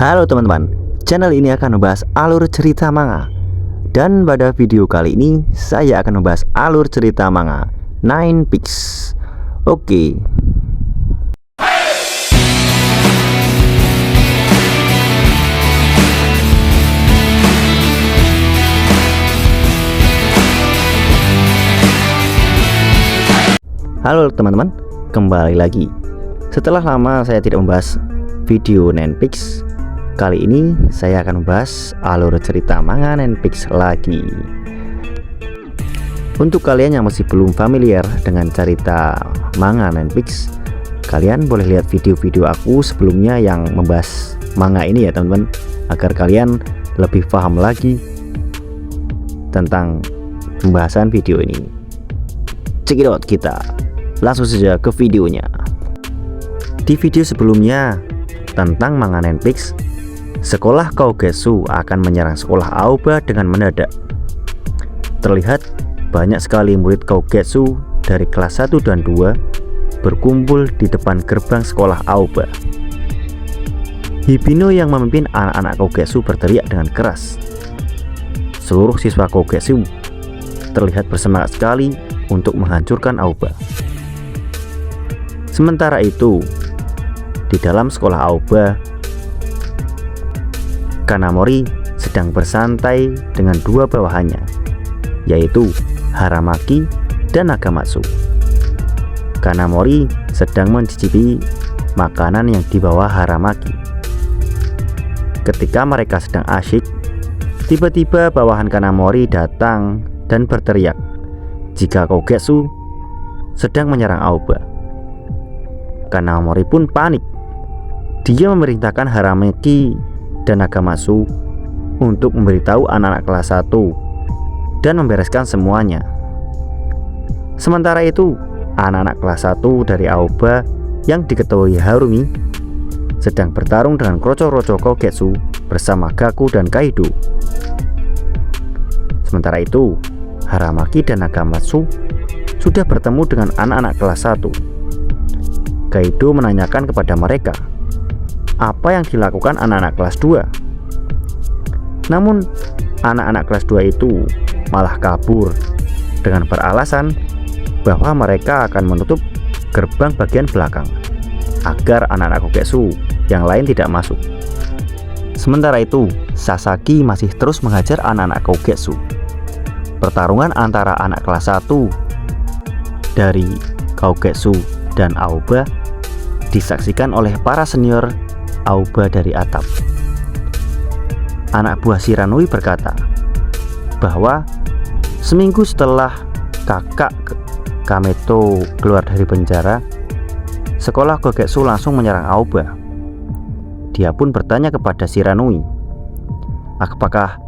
Halo teman-teman, channel ini akan membahas alur cerita manga. Dan pada video kali ini saya akan membahas alur cerita manga Nine Pigs. Oke. Halo teman-teman, kembali lagi. Setelah lama saya tidak membahas video Nine Pigs, kali ini saya akan membahas alur cerita manga Nine Pigs lagi. Untuk kalian yang masih belum familiar dengan cerita manga Nine Pigs, kalian boleh lihat video-video aku sebelumnya yang membahas manga ini ya teman-teman, agar kalian lebih paham lagi tentang pembahasan video ini. Check it out, kita langsung saja ke videonya. Di video sebelumnya tentang manga Nine Pigs, sekolah Kaogetsu akan menyerang sekolah Aoba dengan mendadak. Terlihat banyak sekali murid Kaogetsu dari kelas 1 dan 2 berkumpul di depan gerbang sekolah Aoba. Hibino yang memimpin anak-anak Kaogetsu berteriak dengan keras. Seluruh siswa Kaogetsu terlihat bersemangat sekali untuk menghancurkan Aoba. Sementara itu, di dalam sekolah Aoba, Kanamori sedang bersantai dengan dua bawahannya, yaitu Haramaki dan Nagamatsu. Kanamori sedang mencicipi makanan yang dibawa Haramaki. Ketika mereka sedang asyik, tiba-tiba bawahan Kanamori datang dan berteriak jika Kaogetsu sedang menyerang Aoba. Kanamori pun panik. Dia memerintahkan Haramaki dan Nagamatsu untuk memberitahu anak-anak kelas 1 dan membereskan semuanya. Sementara itu, anak-anak kelas 1 dari Aoba yang diketuai Harumi sedang bertarung dengan kroco-kroco Kaogetsu bersama Gaku dan Kaido. Sementara itu, Haramaki dan Nagamatsu sudah bertemu dengan anak-anak kelas 1. Kaido menanyakan kepada mereka apa yang dilakukan anak-anak kelas 2. Namun anak-anak kelas 2 itu malah kabur dengan beralasan bahwa mereka akan menutup gerbang bagian belakang agar anak-anak Kaogetsu yang lain tidak masuk. Sementara itu, Sasaki masih terus menghajar anak-anak Kaogetsu. Pertarungan antara anak kelas 1 dari Kaogetsu dan Aoba disaksikan oleh para senior Aoba dari atap. Anak buah Shiranui berkata bahwa seminggu setelah kakak Kameto keluar dari penjara, sekolah Kaogetsu langsung menyerang Aoba. Dia pun bertanya kepada Shiranui apakah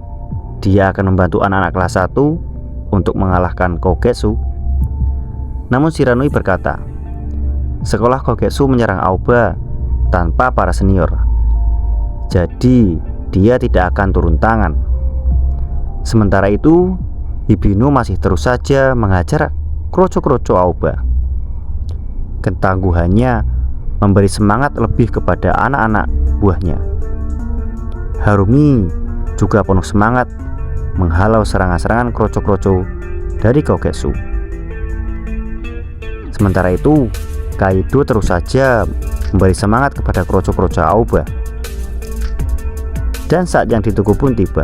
dia akan membantu anak-anak kelas 1 untuk mengalahkan Kaogetsu. Namun Shiranui berkata, sekolah Kaogetsu menyerang Aoba tanpa para senior, jadi dia tidak akan turun tangan. Sementara itu, Hibino masih terus saja menghajar kroco-kroco Aoba. Ketangguhannya memberi semangat lebih kepada anak-anak buahnya. Harumi juga penuh semangat menghalau serangan-serangan kroco-kroco dari Kaogetsu. Sementara itu, Kaido terus saja memberi semangat kepada kroco-kroco Aoba. Dan saat yang ditunggu pun tiba.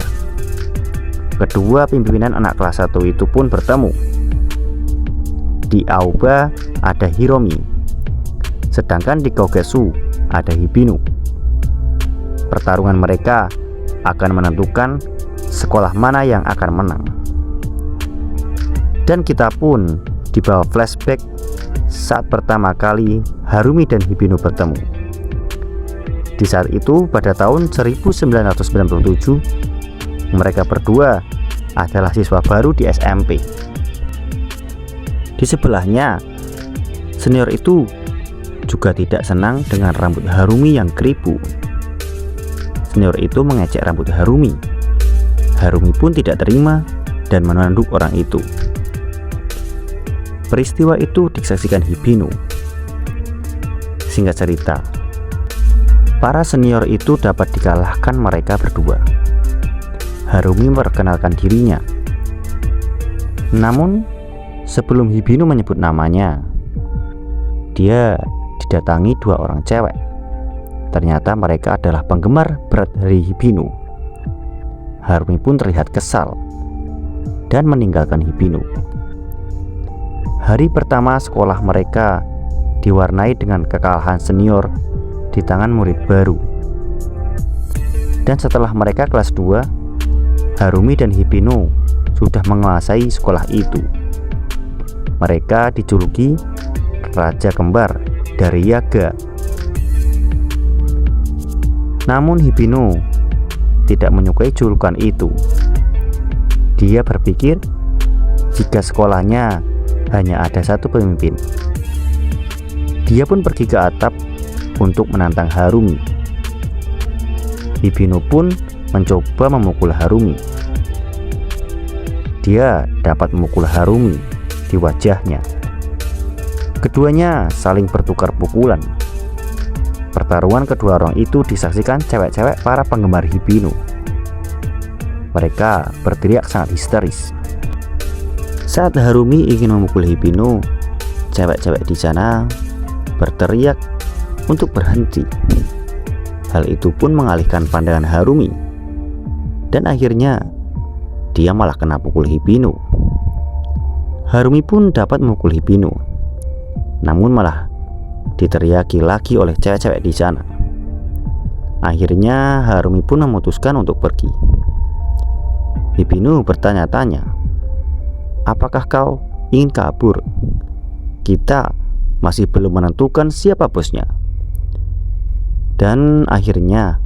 Kedua pimpinan anak kelas 1 itu pun bertemu. Di Aoba ada Hiromi, sedangkan di Kaogetsu ada Hibino. Pertarungan mereka akan menentukan sekolah mana yang akan menang. Dan kita pun dibawa flashback saat pertama kali Harumi dan Hibino bertemu. Di saat itu pada tahun 1997, mereka berdua adalah siswa baru di SMP. Di sebelahnya, senior itu juga tidak senang dengan rambut Harumi yang keribu. Senior itu mengejek rambut Harumi. Harumi pun tidak terima dan menanduk orang itu. Peristiwa itu disaksikan Hibino. Singkat cerita, Para senior itu dapat dikalahkan mereka berdua. Harumi memperkenalkan dirinya. Namun, sebelum Hibinu menyebut namanya, dia didatangi dua orang cewek. Ternyata mereka adalah penggemar berat dari Hibinu. Harumi pun terlihat kesal dan meninggalkan Hibinu. Hari pertama sekolah mereka diwarnai dengan kekalahan senior di tangan murid baru. Dan setelah mereka kelas 2, Harumi dan Hibinu sudah menguasai sekolah itu. Mereka dijuluki Raja Kembar dari Yaga. Namun Hibinu tidak menyukai julukan itu. Dia berpikir jika sekolahnya hanya ada satu pemimpin. Dia pun pergi ke atap untuk menantang Harumi. Hibinu pun mencoba memukul Harumi. Dia dapat memukul Harumi di wajahnya. Keduanya saling bertukar pukulan. Pertarungan kedua orang itu disaksikan cewek-cewek para penggemar Hibinu. Mereka berteriak sangat histeris. Saat Harumi ingin memukul Hibinu, cewek-cewek di sana berteriak untuk berhenti. Hal itu pun mengalihkan pandangan Harumi, dan akhirnya dia malah kena pukul Hibinu. Harumi pun dapat memukul Hibinu, namun malah diteriaki lagi oleh cewek-cewek di sana. Akhirnya Harumi pun memutuskan untuk pergi. Hibinu bertanya-tanya, "Apakah kau ingin kabur? Kita masih belum menentukan siapa bosnya." Dan akhirnya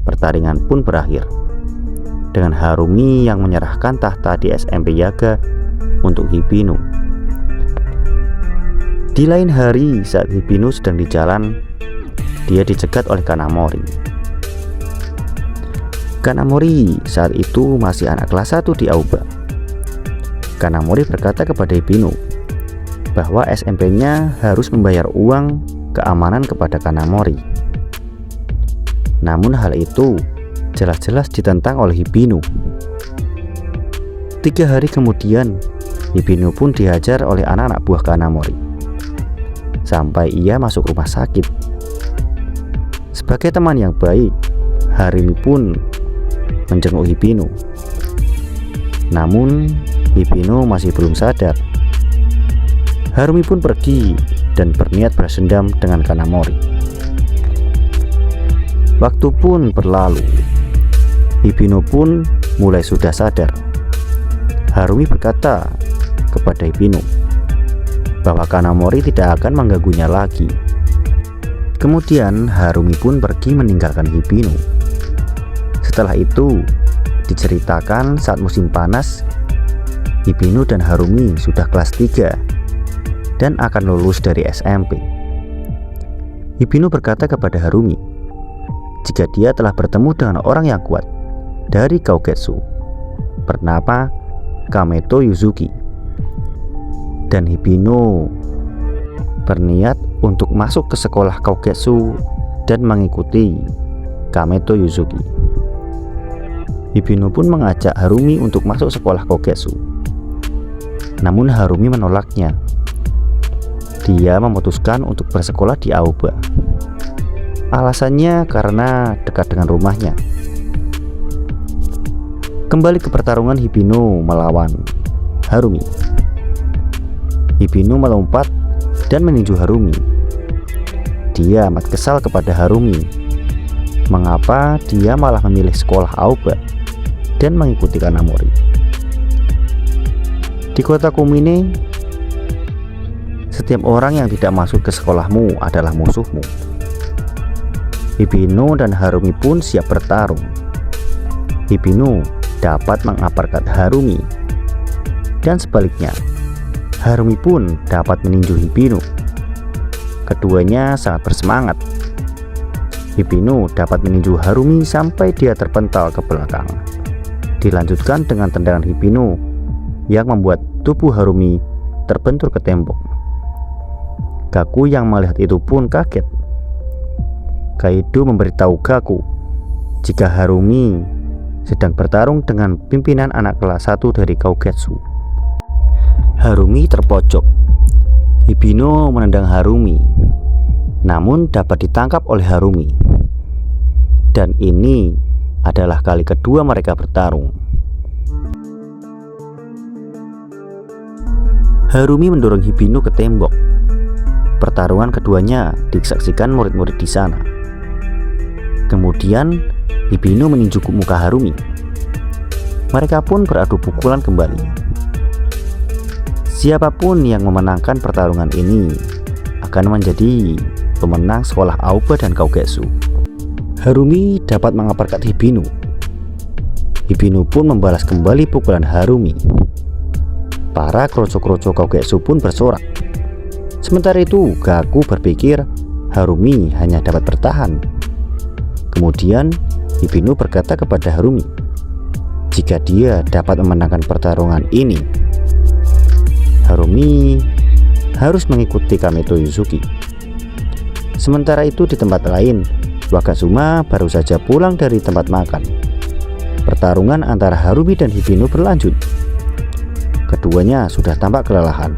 pertandingan pun berakhir dengan Harumi yang menyerahkan tahta di SMP Yaga untuk Hibinu. Di lain hari, saat Hibinu sedang di jalan, dia dicegat oleh Kanamori. Kanamori saat itu masih anak kelas 1 di Aoba. Kanamori berkata kepada Hibinu bahwa SMP-nya harus membayar uang keamanan kepada Kanamori. Namun hal itu jelas-jelas ditentang oleh Hibinu. 3 hari kemudian, Hibinu pun dihajar oleh anak-anak buah Kanamori sampai ia masuk rumah sakit. Sebagai teman yang baik, Harumi pun menjenguk Hibinu. Namun Hibinu masih belum sadar. Harumi pun pergi dan berniat balas dendam dengan Kanamori. Waktu pun berlalu. Hibinu pun mulai sudah sadar. Harumi berkata kepada Hibinu bahwa Kanamori tidak akan mengganggunya lagi. Kemudian Harumi pun pergi meninggalkan Hibinu. Setelah itu diceritakan saat musim panas, Hibinu dan Harumi sudah kelas 3 dan akan lulus dari SMP. Hibinu berkata kepada Harumi jika dia telah bertemu dengan orang yang kuat dari Kaugetsu bernama Kameto Yuzuki, dan Hibinu berniat untuk masuk ke sekolah Kaugetsu dan mengikuti Kameto Yuzuki. Hibinu pun mengajak Harumi untuk masuk sekolah Kaugetsu. Namun Harumi menolaknya. Dia memutuskan untuk bersekolah di Aoba. Alasannya karena dekat dengan rumahnya. Kembali ke pertarungan Hibinu melawan Harumi. Hibinu melompat dan meninju Harumi. Dia amat kesal kepada Harumi. Mengapa dia malah memilih sekolah Aoba dan mengikuti Kanamori? Di kota Kumine, setiap orang yang tidak masuk ke sekolahmu adalah musuhmu. Hibinu dan Harumi pun siap bertarung. Hibinu dapat mengaparkat Harumi, dan sebaliknya Harumi pun dapat meninju Hibinu. Keduanya sangat bersemangat. Hibinu dapat meninju Harumi sampai dia terpental ke belakang. Dilanjutkan dengan tendangan Hibinu yang membuat tubuh Harumi terbentur ke tembok. Gaku yang melihat itu pun kaget. Kaido memberitahu Gaku jika Harumi sedang bertarung dengan pimpinan anak kelas 1 dari Kaugetsu. Harumi terpojok. Hibino menendang Harumi, namun dapat ditangkap oleh Harumi. Dan ini adalah kali kedua mereka bertarung. Harumi mendorong Hibino ke tembok. Pertarungan keduanya disaksikan murid-murid di sana. Kemudian Hibino meninju muka Harumi. Mereka pun beradu pukulan kembali. Siapapun yang memenangkan pertarungan ini akan menjadi pemenang sekolah Aoba dan Kaugetsu. Harumi dapat menguppercut Hibino. Hibino pun membalas kembali pukulan Harumi. Para kroco-kroco Kaugetsu pun bersorak. Sementara itu Gaku berpikir Harumi hanya dapat bertahan. Kemudian Hibino berkata kepada Harumi jika dia dapat memenangkan pertarungan ini, Harumi harus mengikuti Kameto Yuzuki. Sementara itu di tempat lain, Wakazuma baru saja pulang dari tempat makan. Pertarungan antara Harumi dan Hibino berlanjut. Keduanya sudah tampak kelelahan,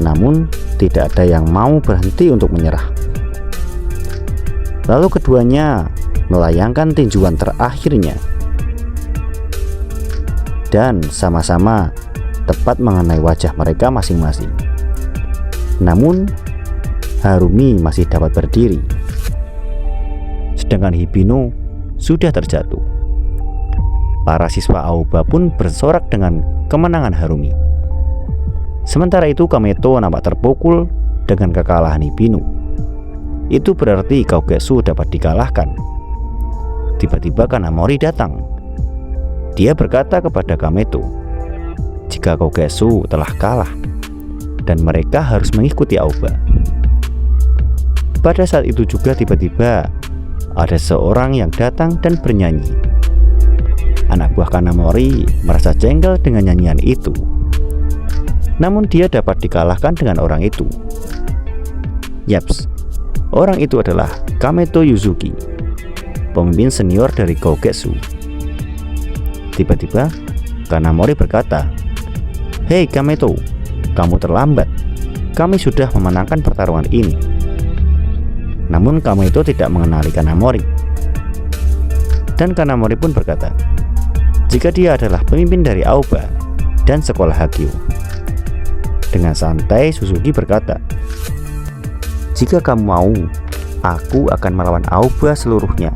namun tidak ada yang mau berhenti untuk menyerah. Lalu keduanya melayangkan tinjuan terakhirnya dan sama-sama tepat mengenai wajah mereka masing-masing. Namun Harumi masih dapat berdiri, sedangkan Hibino sudah terjatuh. Para siswa Aoba pun bersorak dengan kemenangan Harumi. Sementara itu Kameto nampak terpukul dengan kekalahan Hibino. Itu berarti Kaugetsu dapat dikalahkan. Tiba-tiba Kanamori datang. Dia berkata kepada Kameto jika Kaugetsu telah kalah dan mereka harus mengikuti Aoba. Pada saat itu juga tiba-tiba ada seorang yang datang dan bernyanyi. Anak buah Kanamori merasa jengkel dengan nyanyian itu. Namun dia dapat dikalahkan dengan orang itu. Yaps, orang itu adalah Kameto Yuzuki, pemimpin senior dari Kaugetsu. Tiba-tiba Kanamori berkata, "Hei Kameto, kamu terlambat. Kami sudah memenangkan pertarungan ini." Namun Kameto tidak mengenali Kanamori. Dan Kanamori pun berkata, jika dia adalah pemimpin dari Aoba dan sekolah Hagyo. Dengan santai Suzuki berkata, "Jika kamu mau, aku akan melawan Aoba seluruhnya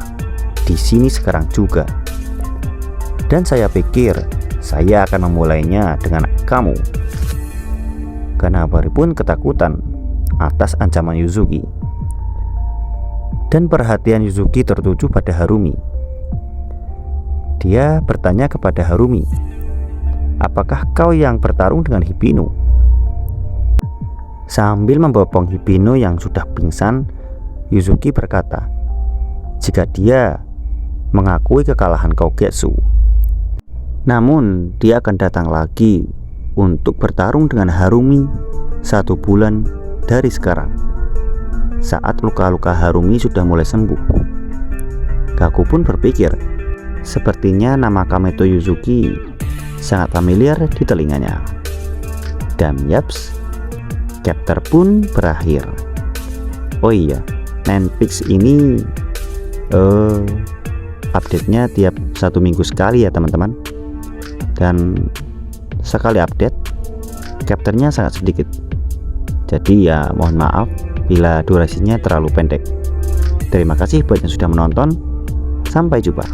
di sini sekarang juga. Dan saya pikir saya akan memulainya dengan kamu." Kanamori pun ketakutan atas ancaman Yuzuki. Dan perhatian Yuzuki tertuju pada Harumi. Dia bertanya kepada Harumi, "Apakah kau yang bertarung dengan Hibino?" Sambil membopong Hibino yang sudah pingsan, Yuzuki berkata jika dia mengakui kekalahan Kaugetsu. Namun dia akan datang lagi untuk bertarung dengan Harumi 1 bulan dari sekarang, saat luka-luka Harumi sudah mulai sembuh. Gaku pun berpikir, sepertinya nama Kameto Yuzuki sangat familiar di telinganya. Dan yaps, chapter pun berakhir. Oh iya, Netflix ini update-nya tiap 1 minggu sekali ya teman-teman. Dan sekali update, chapternya sangat sedikit. Jadi ya mohon maaf bila durasinya terlalu pendek. Terima kasih buat yang sudah menonton. Sampai jumpa.